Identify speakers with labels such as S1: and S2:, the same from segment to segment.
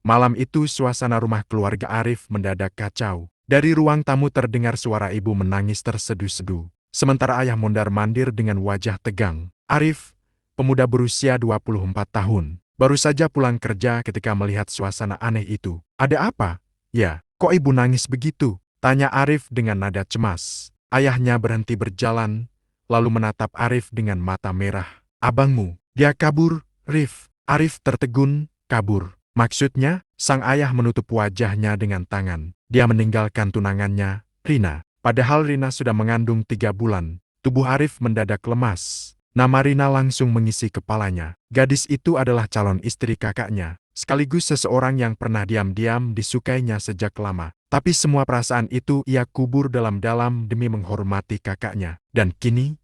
S1: Malam itu suasana rumah keluarga Arif mendadak kacau. Dari ruang tamu terdengar suara ibu menangis tersedu-sedu. Sementara ayah mondar-mandir dengan wajah tegang. Arif, pemuda berusia 24 tahun, baru saja pulang kerja ketika melihat suasana aneh itu. Ada apa? Ya, kok ibu nangis begitu? Tanya Arif dengan nada cemas. Ayahnya berhenti berjalan, lalu menatap Arif dengan mata merah. Abangmu, dia kabur, Rif. Arif tertegun, kabur. Maksudnya, sang ayah menutup wajahnya dengan tangan. Dia meninggalkan tunangannya, Rina. Padahal Rina sudah mengandung 3 bulan. Tubuh Arif mendadak lemas. Nama Rina langsung mengisi kepalanya. Gadis itu adalah calon istri kakaknya, sekaligus seseorang yang pernah diam-diam disukainya sejak lama. Tapi semua perasaan itu ia kubur dalam-dalam demi menghormati kakaknya. Dan kini,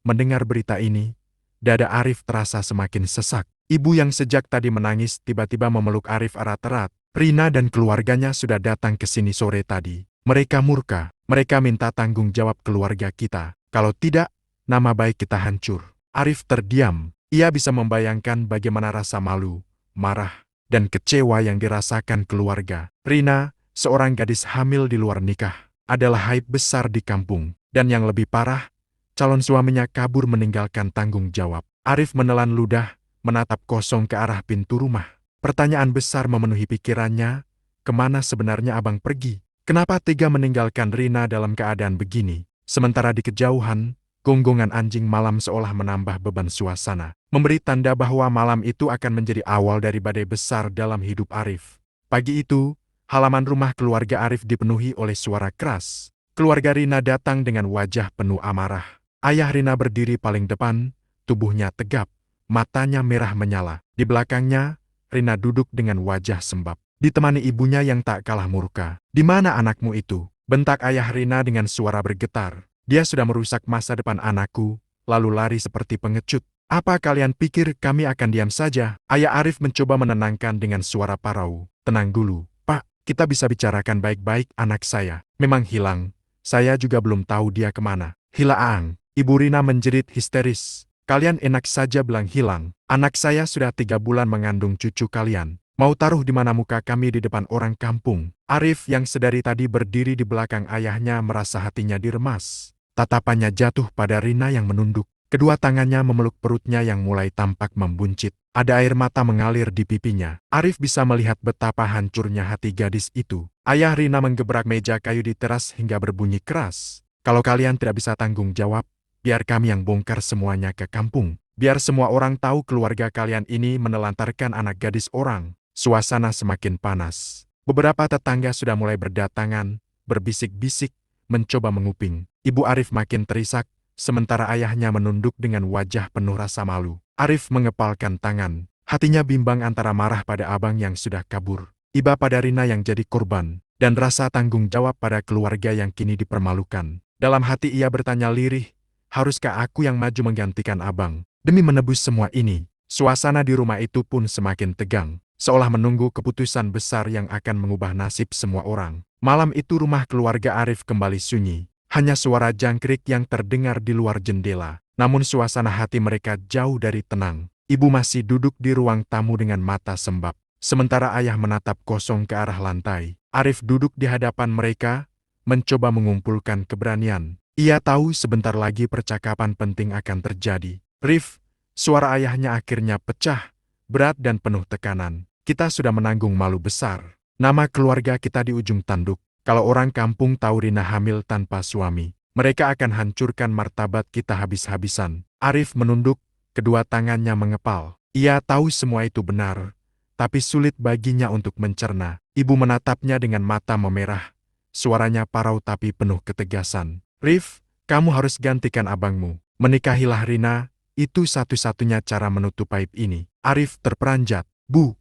S1: mendengar berita ini, dada Arif terasa semakin sesak. Ibu yang sejak tadi menangis tiba-tiba memeluk Arif erat-erat. Rina dan keluarganya sudah datang ke sini sore tadi. Mereka murka. Mereka minta tanggung jawab keluarga kita. Kalau tidak, nama baik kita hancur. Arif terdiam. Ia bisa membayangkan bagaimana rasa malu, marah, dan kecewa yang dirasakan keluarga. Rina, seorang gadis hamil di luar nikah, adalah aib besar di kampung. Dan yang lebih parah, calon suaminya kabur meninggalkan tanggung jawab. Arif menelan ludah, menatap kosong ke arah pintu rumah. Pertanyaan besar memenuhi pikirannya, kemana sebenarnya abang pergi? Kenapa tega meninggalkan Rina dalam keadaan begini? Sementara di kejauhan, gonggongan anjing malam seolah menambah beban suasana, memberi tanda bahwa malam itu akan menjadi awal dari badai besar dalam hidup Arif. Pagi itu, halaman rumah keluarga Arif dipenuhi oleh suara keras. Keluarga Rina datang dengan wajah penuh amarah. Ayah Rina berdiri paling depan, tubuhnya tegap. Matanya merah menyala. Di belakangnya, Rina duduk dengan wajah sembab. Ditemani ibunya yang tak kalah murka. "Di mana anakmu itu?" bentak ayah Rina dengan suara bergetar. "Dia sudah merusak masa depan anakku, lalu lari seperti pengecut. Apa kalian pikir kami akan diam saja?" Ayah Arif mencoba menenangkan dengan suara parau. "Tenang dulu, Pak. Kita bisa bicarakan baik-baik. Anak saya memang hilang. Saya juga belum tahu dia kemana." "Hilang?" Ibu Rina menjerit histeris. "Kalian enak saja bilang hilang. Anak saya sudah 3 bulan mengandung cucu kalian. Mau taruh di mana muka kami di depan orang kampung?" Arif yang sedari tadi berdiri di belakang ayahnya merasa hatinya diremas. Tatapannya jatuh pada Rina yang menunduk. Kedua tangannya memeluk perutnya yang mulai tampak membuncit. Ada air mata mengalir di pipinya. Arif bisa melihat betapa hancurnya hati gadis itu. Ayah Rina menggebrak meja kayu di teras hingga berbunyi keras. "Kalau kalian tidak bisa tanggung jawab, biar kami yang bongkar semuanya ke kampung. Biar semua orang tahu keluarga kalian ini menelantarkan anak gadis orang." Suasana semakin panas. Beberapa tetangga sudah mulai berdatangan, berbisik-bisik, mencoba menguping. Ibu Arif makin terisak, sementara ayahnya menunduk dengan wajah penuh rasa malu. Arif mengepalkan tangan. Hatinya bimbang antara marah pada abang yang sudah kabur, iba pada Rina yang jadi korban, dan rasa tanggung jawab pada keluarga yang kini dipermalukan. Dalam hati ia bertanya lirih, haruskah aku yang maju menggantikan abang? Demi menebus semua ini, suasana di rumah itu pun semakin tegang, seolah menunggu keputusan besar yang akan mengubah nasib semua orang. Malam itu rumah keluarga Arif kembali sunyi. Hanya suara jangkrik yang terdengar di luar jendela. Namun suasana hati mereka jauh dari tenang. Ibu masih duduk di ruang tamu dengan mata sembab. Sementara ayah menatap kosong ke arah lantai. Arif duduk di hadapan mereka, mencoba mengumpulkan keberanian. Ia tahu sebentar lagi percakapan penting akan terjadi. "Rif," suara ayahnya akhirnya pecah, berat dan penuh tekanan. "Kita sudah menanggung malu besar. Nama keluarga kita di ujung tanduk. Kalau orang kampung tahu Rina hamil tanpa suami, mereka akan hancurkan martabat kita habis-habisan." Arif menunduk, kedua tangannya mengepal. Ia tahu semua itu benar, tapi sulit baginya untuk mencerna. Ibu menatapnya dengan mata memerah. Suaranya parau tapi penuh ketegasan. "Rif, kamu harus gantikan abangmu. Menikahilah Rina, itu satu-satunya cara menutup aib ini." Arif terperanjat. "Bu,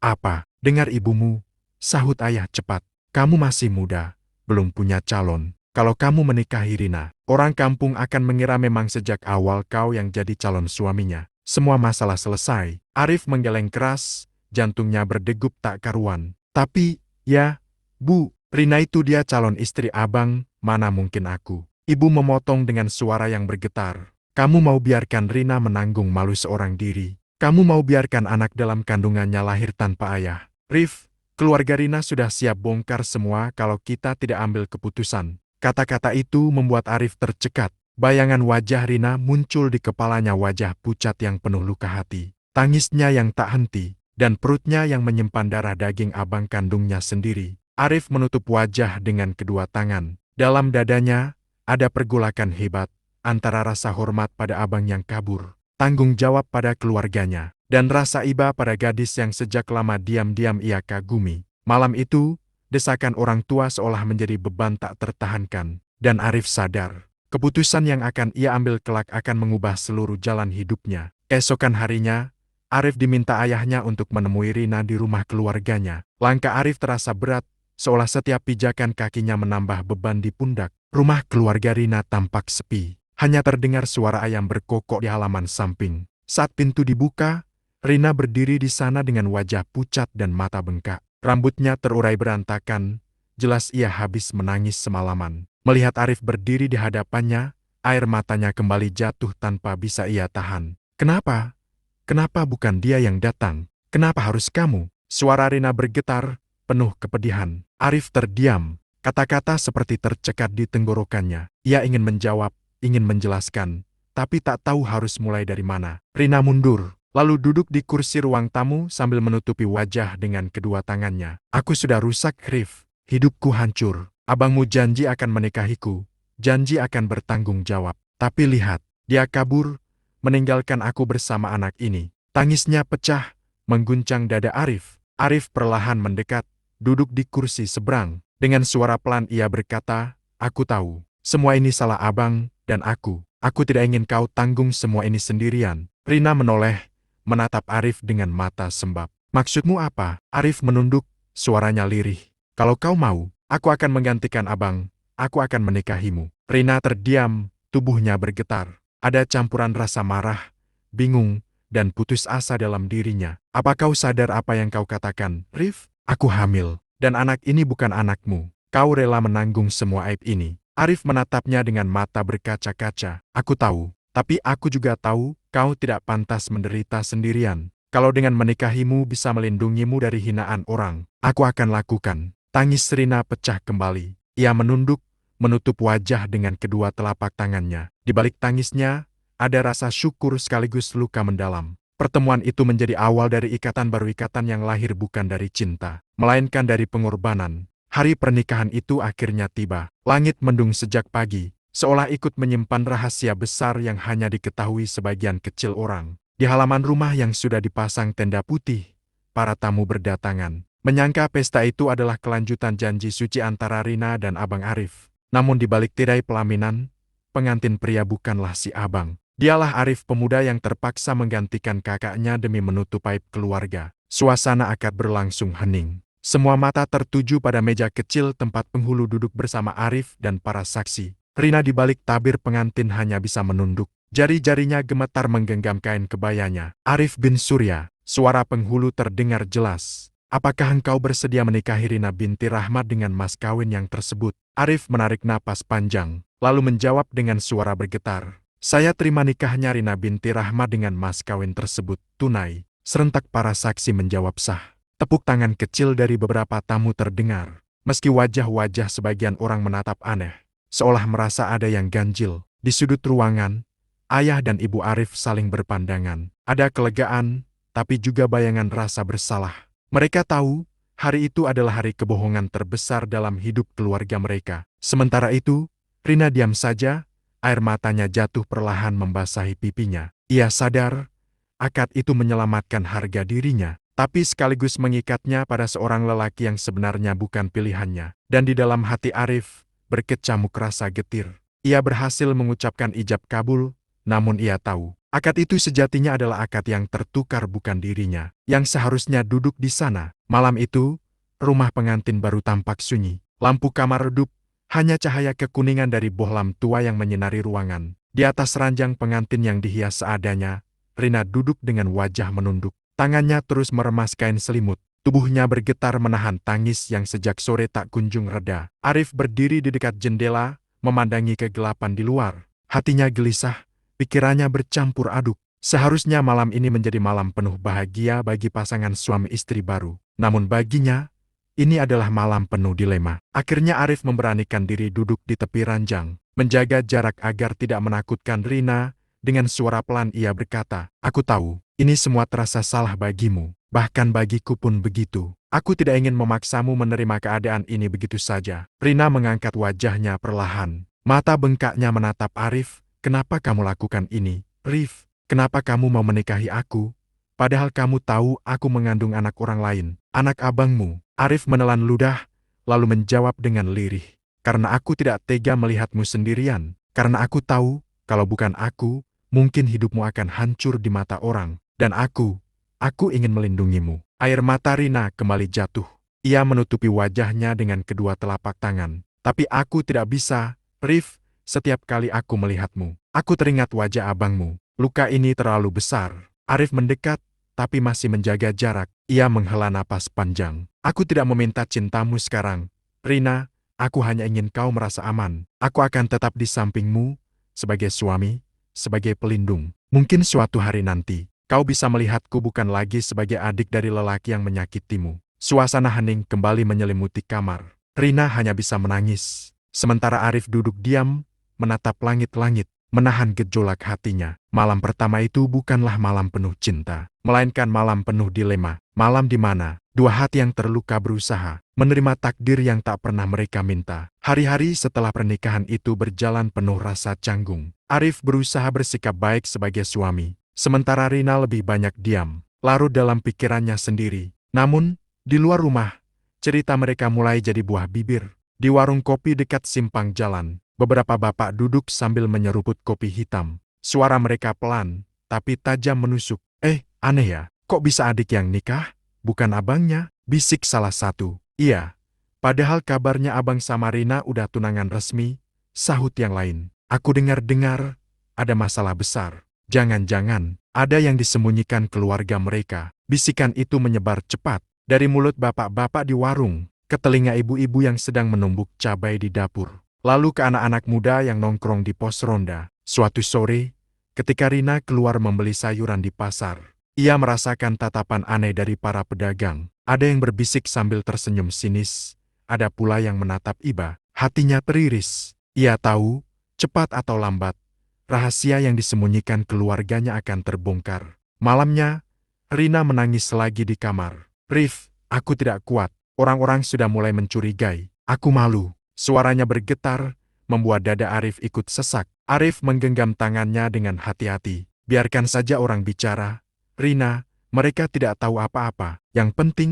S1: apa? Dengar ibumu," sahut ayah cepat. "Kamu masih muda, belum punya calon. Kalau kamu menikahi Rina, orang kampung akan mengira memang sejak awal kau yang jadi calon suaminya. Semua masalah selesai." Arif menggeleng keras, jantungnya berdegup tak karuan. "Tapi, ya, Bu, Rina itu dia calon istri abang, mana mungkin aku." Ibu memotong dengan suara yang bergetar. "Kamu mau biarkan Rina menanggung malu seorang diri? Kamu mau biarkan anak dalam kandungannya lahir tanpa ayah?" "Rif, keluarga Rina sudah siap bongkar semua kalau kita tidak ambil keputusan. Kata-kata itu membuat Arif tercekat. Bayangan wajah Rina muncul di kepalanya, wajah pucat yang penuh luka hati. Tangisnya yang tak henti, dan perutnya yang menyimpan darah daging abang kandungnya sendiri. Arif menutup wajah dengan kedua tangan. Dalam dadanya, ada pergolakan hebat antara rasa hormat pada abang yang kabur, tanggung jawab pada keluarganya, dan rasa iba pada gadis yang sejak lama diam-diam ia kagumi. Malam itu, desakan orang tua seolah menjadi beban tak tertahankan, dan Arif sadar, keputusan yang akan ia ambil kelak akan mengubah seluruh jalan hidupnya. Keesokan harinya, Arif diminta ayahnya untuk menemui Rina di rumah keluarganya. Langkah Arif terasa berat, seolah setiap pijakan kakinya menambah beban di pundak. Rumah keluarga Rina tampak sepi. Hanya terdengar suara ayam berkokok di halaman samping. Saat pintu dibuka, Rina berdiri di sana dengan wajah pucat dan mata bengkak. Rambutnya terurai berantakan, jelas ia habis menangis semalaman. Melihat Arif berdiri di hadapannya, air matanya kembali jatuh tanpa bisa ia tahan. Kenapa? Kenapa bukan dia yang datang? Kenapa harus kamu? Suara Rina bergetar, penuh kepedihan. Arif terdiam, kata-kata seperti tercekat di tenggorokannya. Ia ingin menjawab, ingin menjelaskan, tapi tak tahu harus mulai dari mana. Rina mundur, lalu duduk di kursi ruang tamu sambil menutupi wajah dengan kedua tangannya. Aku sudah rusak, Rif. Hidupku hancur. Abangmu janji akan menikahiku, janji akan bertanggung jawab. Tapi lihat, dia kabur, meninggalkan aku bersama anak ini. Tangisnya pecah, mengguncang dada Arif. Arif perlahan mendekat, duduk di kursi seberang. Dengan suara pelan ia berkata, aku tahu, semua ini salah abang dan aku. Aku tidak ingin kau tanggung semua ini sendirian. Rina menoleh, menatap Arif dengan mata sembab. Maksudmu apa? Arif menunduk, suaranya lirih. Kalau kau mau, aku akan menggantikan abang, aku akan menikahimu. Rina terdiam, tubuhnya bergetar. Ada campuran rasa marah, bingung, dan putus asa dalam dirinya. Apa kau sadar apa yang kau katakan, Rif? Aku hamil, dan anak ini bukan anakmu. Kau rela menanggung semua aib ini. Arif menatapnya dengan mata berkaca-kaca. Aku tahu, tapi aku juga tahu kau tidak pantas menderita sendirian. Kalau dengan menikahimu bisa melindungimu dari hinaan orang, aku akan lakukan. Tangis Rina pecah kembali. Ia menunduk, menutup wajah dengan kedua telapak tangannya. Di balik tangisnya, ada rasa syukur sekaligus luka mendalam. Pertemuan itu menjadi awal dari ikatan baru, ikatan yang lahir bukan dari cinta, melainkan dari pengorbanan. Hari pernikahan itu akhirnya tiba. Langit mendung sejak pagi, seolah ikut menyimpan rahasia besar yang hanya diketahui sebagian kecil orang. Di halaman rumah yang sudah dipasang tenda putih, para tamu berdatangan. Menyangka pesta itu adalah kelanjutan janji suci antara Rina dan Abang Arif. Namun di balik tirai pelaminan, pengantin pria bukanlah si abang. Dialah Arif, pemuda yang terpaksa menggantikan kakaknya demi menutup aib keluarga. Suasana akad berlangsung hening. Semua mata tertuju pada meja kecil tempat penghulu duduk bersama Arif dan para saksi. Rina di balik tabir pengantin hanya bisa menunduk. Jari-jarinya gemetar menggenggam kain kebayanya. Arif bin Surya, suara penghulu terdengar jelas. Apakah engkau bersedia menikahi Rina binti Rahmat dengan mas kawin yang tersebut? Arif menarik napas panjang, lalu menjawab dengan suara bergetar. Saya terima nikahnya Rina binti Rahmat dengan mas kawin tersebut, tunai. Serentak para saksi menjawab sah. Tepuk tangan kecil dari beberapa tamu terdengar. Meski wajah-wajah sebagian orang menatap aneh, seolah merasa ada yang ganjil. Di sudut ruangan, ayah dan ibu Arif saling berpandangan. Ada kelegaan, tapi juga bayangan rasa bersalah. Mereka tahu, hari itu adalah hari kebohongan terbesar dalam hidup keluarga mereka. Sementara itu, Rina diam saja, air matanya jatuh perlahan membasahi pipinya. Ia sadar, akad itu menyelamatkan harga dirinya, tapi sekaligus mengikatnya pada seorang lelaki yang sebenarnya bukan pilihannya. Dan di dalam hati Arif, berkecamuk rasa getir. Ia berhasil mengucapkan ijab kabul, namun ia tahu, akad itu sejatinya adalah akad yang tertukar, bukan dirinya, yang seharusnya duduk di sana. Malam itu, rumah pengantin baru tampak sunyi. Lampu kamar redup, hanya cahaya kekuningan dari bohlam tua yang menyinari ruangan. Di atas ranjang pengantin yang dihias seadanya, Rina duduk dengan wajah menunduk. Tangannya terus meremas kain selimut. Tubuhnya bergetar menahan tangis yang sejak sore tak kunjung reda. Arif berdiri di dekat jendela, memandangi kegelapan di luar. Hatinya gelisah, pikirannya bercampur aduk. Seharusnya malam ini menjadi malam penuh bahagia bagi pasangan suami istri baru. Namun baginya, Ini adalah malam penuh dilema. Akhirnya Arif memberanikan diri duduk di tepi ranjang, menjaga jarak agar tidak menakutkan Rina. Dengan suara pelan ia berkata, "Aku tahu, ini semua terasa salah bagimu, bahkan bagiku pun begitu. Aku tidak ingin memaksamu menerima keadaan ini begitu saja." Rina mengangkat wajahnya perlahan. Mata bengkaknya menatap Arif. "Kenapa kamu lakukan ini, Rif? Kenapa kamu mau menikahi aku? Padahal kamu tahu aku mengandung anak orang lain, anak abangmu." Arif menelan ludah, lalu menjawab dengan lirih. "Karena aku tidak tega melihatmu sendirian. Karena aku tahu, kalau bukan aku, mungkin hidupmu akan hancur di mata orang. Dan aku ingin melindungimu." Air mata Rina kembali jatuh. Ia menutupi wajahnya dengan kedua telapak tangan. "Tapi aku tidak bisa, Rif. Setiap kali aku melihatmu, aku teringat wajah abangmu. Luka ini terlalu besar." Arif mendekat, tapi masih menjaga jarak. Ia menghela napas panjang. "Aku tidak meminta cintamu sekarang, Rina. Aku hanya ingin kau merasa aman. Aku akan tetap di sampingmu, sebagai suami, sebagai pelindung. Mungkin suatu hari nanti, kau bisa melihatku bukan lagi sebagai adik dari lelaki yang menyakitimu." Suasana hening kembali menyelimuti kamar. Rina hanya bisa menangis. Sementara Arif duduk diam, menatap langit-langit, menahan gejolak hatinya. Malam pertama itu bukanlah malam penuh cinta, melainkan malam penuh dilema. Malam di mana dua hati yang terluka berusaha menerima takdir yang tak pernah mereka minta. Hari-hari setelah pernikahan itu berjalan penuh rasa canggung. Arif berusaha bersikap baik sebagai suami, sementara Rina lebih banyak diam, larut dalam pikirannya sendiri. Namun, di luar rumah, cerita mereka mulai jadi buah bibir. Di warung kopi dekat simpang jalan, beberapa bapak duduk sambil menyeruput kopi hitam. Suara mereka pelan, tapi tajam menusuk. Aneh ya, kok bisa adik yang nikah? Bukan abangnya?" bisik salah satu. "Iya, padahal kabarnya abang sama Rina udah tunangan resmi," sahut yang lain. "Aku dengar-dengar ada masalah besar. Jangan-jangan ada yang disembunyikan keluarga mereka." Bisikan itu menyebar cepat dari mulut bapak-bapak di warung ke telinga ibu-ibu yang sedang menumbuk cabai di dapur, lalu ke anak-anak muda yang nongkrong di pos ronda. Suatu sore, ketika Rina keluar membeli sayuran di pasar, ia merasakan tatapan aneh dari para pedagang. Ada yang berbisik sambil tersenyum sinis, ada pula yang menatap iba. Hatinya teriris. Ia tahu, cepat atau lambat, rahasia yang disembunyikan keluarganya akan terbongkar. Malamnya, Rina menangis lagi di kamar. "Rif, aku tidak kuat. Orang-orang sudah mulai mencurigai. Aku malu." Suaranya bergetar, membuat dada Arif ikut sesak. Arif menggenggam tangannya dengan hati-hati. "Biarkan saja orang bicara, Rina. Mereka tidak tahu apa-apa. Yang penting,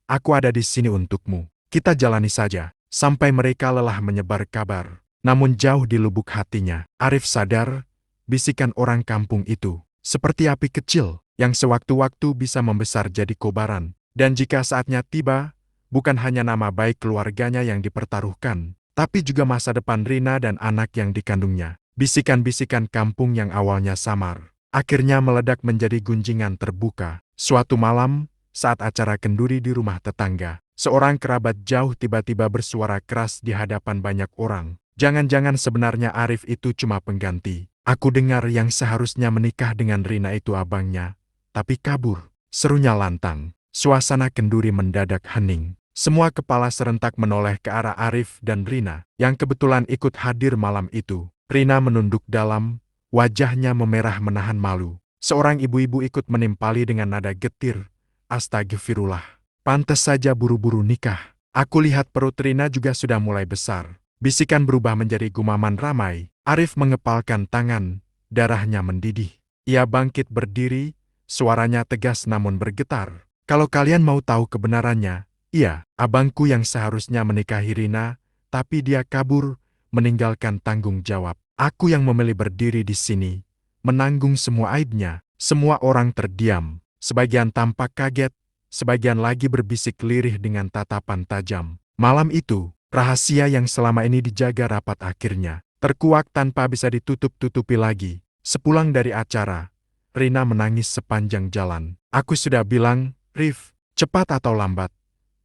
S1: aku ada di sini untukmu. Kita jalani saja, sampai mereka lelah menyebar kabar." Namun jauh di lubuk hatinya, Arif sadar, bisikan orang kampung itu seperti api kecil yang sewaktu-waktu bisa membesar jadi kobaran. Dan jika saatnya tiba, bukan hanya nama baik keluarganya yang dipertaruhkan, tapi juga masa depan Rina dan anak yang dikandungnya. Bisikan-bisikan kampung yang awalnya samar, akhirnya meledak menjadi gunjingan terbuka. Suatu malam, saat acara kenduri di rumah tetangga, seorang kerabat jauh tiba-tiba bersuara keras di hadapan banyak orang. "Jangan-jangan sebenarnya Arif itu cuma pengganti. Aku dengar yang seharusnya menikah dengan Rina itu abangnya, tapi kabur," serunya lantang. Suasana kenduri mendadak hening. Semua kepala serentak menoleh ke arah Arif dan Rina, yang kebetulan ikut hadir malam itu. Rina menunduk dalam, wajahnya memerah menahan malu. Seorang ibu-ibu ikut menimpali dengan nada getir, "Astagfirullah. Pantes saja buru-buru nikah. Aku lihat perut Rina juga sudah mulai besar." Bisikan berubah menjadi gumaman ramai. Arif mengepalkan tangan, darahnya mendidih. Ia bangkit berdiri, suaranya tegas namun bergetar. "Kalau kalian mau tahu kebenarannya, iya, abangku yang seharusnya menikahi Rina, tapi dia kabur, meninggalkan tanggung jawab. Aku yang memilih berdiri di sini, menanggung semua aibnya." Semua orang terdiam, sebagian tampak kaget, sebagian lagi berbisik lirih dengan tatapan tajam. Malam itu, rahasia yang selama ini dijaga rapat akhirnya terkuak tanpa bisa ditutup-tutupi lagi. Sepulang dari acara, Rina menangis sepanjang jalan. "Aku sudah bilang, Rif, cepat atau lambat,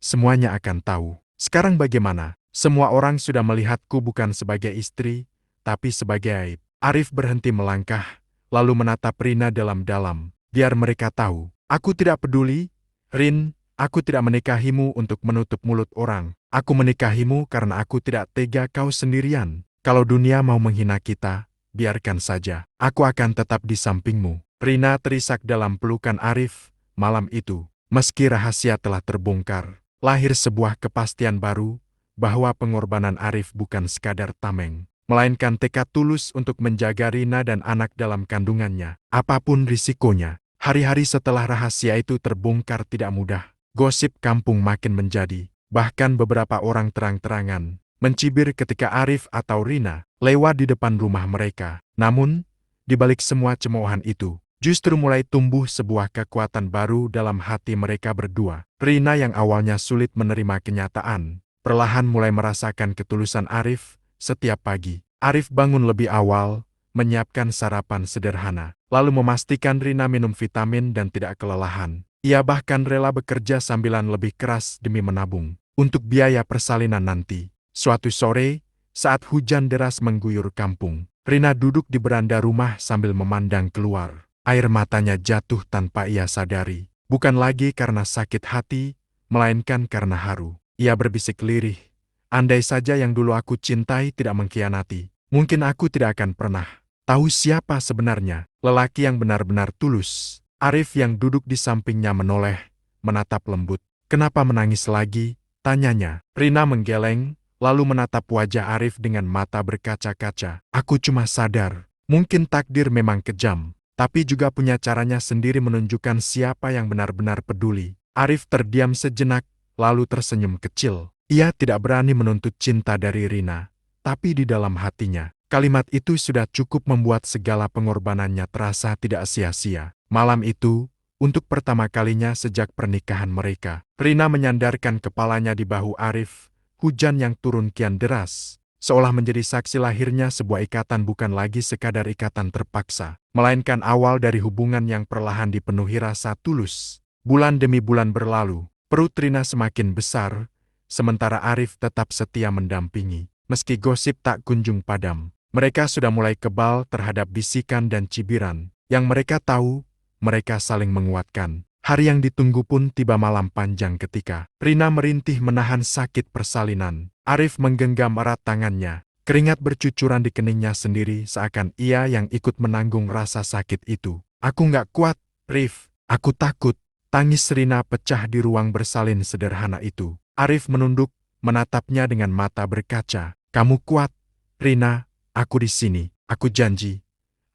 S1: semuanya akan tahu. Sekarang bagaimana? Semua orang sudah melihatku bukan sebagai istri, tapi sebagai aib." Arif berhenti melangkah, lalu menatap Rina dalam-dalam. "Biar mereka tahu, aku tidak peduli, Rin, Aku tidak menikahimu untuk menutup mulut orang. Aku menikahimu karena aku tidak tega kau sendirian. Kalau dunia mau menghina kita, biarkan saja. Aku akan tetap di sampingmu. Rina terisak dalam pelukan Arif. Malam itu, meski rahasia telah terbongkar, lahir sebuah kepastian baru bahwa pengorbanan Arif bukan sekadar tameng, melainkan tekad tulus untuk menjaga Rina dan anak dalam kandungannya, apapun risikonya. Hari-hari setelah rahasia itu terbongkar tidak mudah. Gosip kampung makin menjadi, bahkan beberapa orang terang-terangan mencibir ketika Arif atau Rina lewat di depan rumah mereka. Namun, di balik semua cemoohan itu, justru mulai tumbuh sebuah kekuatan baru dalam hati mereka berdua. Rina yang awalnya sulit menerima kenyataan, perlahan mulai merasakan ketulusan Arif. Setiap pagi, Arif bangun lebih awal, menyiapkan sarapan sederhana, lalu memastikan Rina minum vitamin dan tidak kelelahan. Ia bahkan rela bekerja sambilan lebih keras demi menabung untuk biaya persalinan nanti. Suatu sore, saat hujan deras mengguyur kampung, Rina duduk di beranda rumah sambil memandang keluar. Air matanya jatuh tanpa ia sadari, bukan lagi karena sakit hati, melainkan karena haru. Ia berbisik lirih, andai saja yang dulu aku cintai tidak mengkhianati, mungkin aku tidak akan pernah tahu siapa sebenarnya lelaki yang benar-benar tulus. Arif yang duduk di sampingnya menoleh, menatap lembut. Kenapa menangis lagi? Tanyanya. Rina menggeleng, lalu menatap wajah Arif dengan mata berkaca-kaca. Aku cuma sadar, mungkin takdir memang kejam, tapi juga punya caranya sendiri menunjukkan siapa yang benar-benar peduli. Arif terdiam sejenak, lalu tersenyum kecil. Ia tidak berani menuntut cinta dari Rina, tapi di dalam hatinya, kalimat itu sudah cukup membuat segala pengorbanannya terasa tidak sia-sia. Malam itu, untuk pertama kalinya sejak pernikahan mereka, Rina menyandarkan kepalanya di bahu Arif. Hujan yang turun kian deras, seolah menjadi saksi lahirnya sebuah ikatan bukan lagi sekadar ikatan terpaksa, melainkan awal dari hubungan yang perlahan dipenuhi rasa tulus. Bulan demi bulan berlalu, perut Rina semakin besar, sementara Arif tetap setia mendampingi. Meski gosip tak kunjung padam, mereka sudah mulai kebal terhadap bisikan dan cibiran. Yang mereka tahu, mereka saling menguatkan. Hari yang ditunggu pun tiba malam panjang ketika Rina merintih menahan sakit persalinan. Arif menggenggam erat tangannya. Keringat bercucuran di keningnya sendiri seakan ia yang ikut menanggung rasa sakit itu. Aku nggak kuat, Rif. Aku takut. Tangis Rina pecah di ruang bersalin sederhana itu. Arif menunduk, menatapnya dengan mata berkaca. Kamu kuat, Rina. Aku di sini. Aku janji.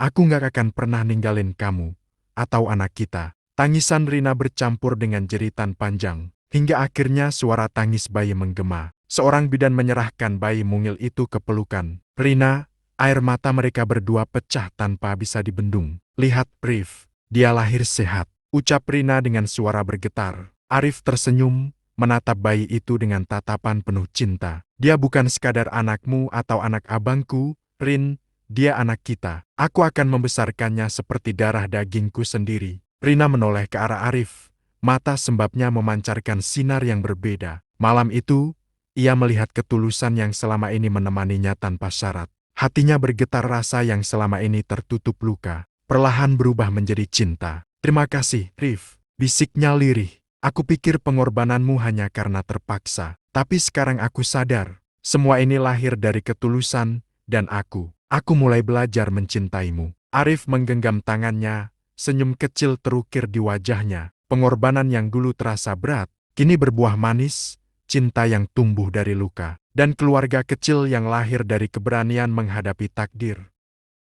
S1: Aku nggak akan pernah ninggalin kamu atau anak kita. Tangisan Rina bercampur dengan jeritan panjang, hingga akhirnya suara tangis bayi menggema. Seorang bidan menyerahkan bayi mungil itu ke pelukan Rina. Air mata mereka berdua pecah tanpa bisa dibendung. Lihat, Rif, dia lahir sehat, ucap Rina dengan suara bergetar. Arif tersenyum, menatap bayi itu dengan tatapan penuh cinta. Dia bukan sekadar anakmu atau anak abangku, Rin. Dia anak kita. Aku akan membesarkannya seperti darah dagingku sendiri. Rina menoleh ke arah Arif. Mata sembabnya memancarkan sinar yang berbeda. Malam itu, ia melihat ketulusan yang selama ini menemaninya tanpa syarat. Hatinya bergetar rasa yang selama ini tertutup luka, perlahan berubah menjadi cinta. Terima kasih, Rif. Bisiknya lirih. Aku pikir pengorbananmu hanya karena terpaksa. Tapi sekarang aku sadar, semua ini lahir dari ketulusan, dan Aku mulai belajar mencintaimu. Arif menggenggam tangannya, senyum kecil terukir di wajahnya. Pengorbanan yang dulu terasa berat, kini berbuah manis, cinta yang tumbuh dari luka, dan keluarga kecil yang lahir dari keberanian menghadapi takdir.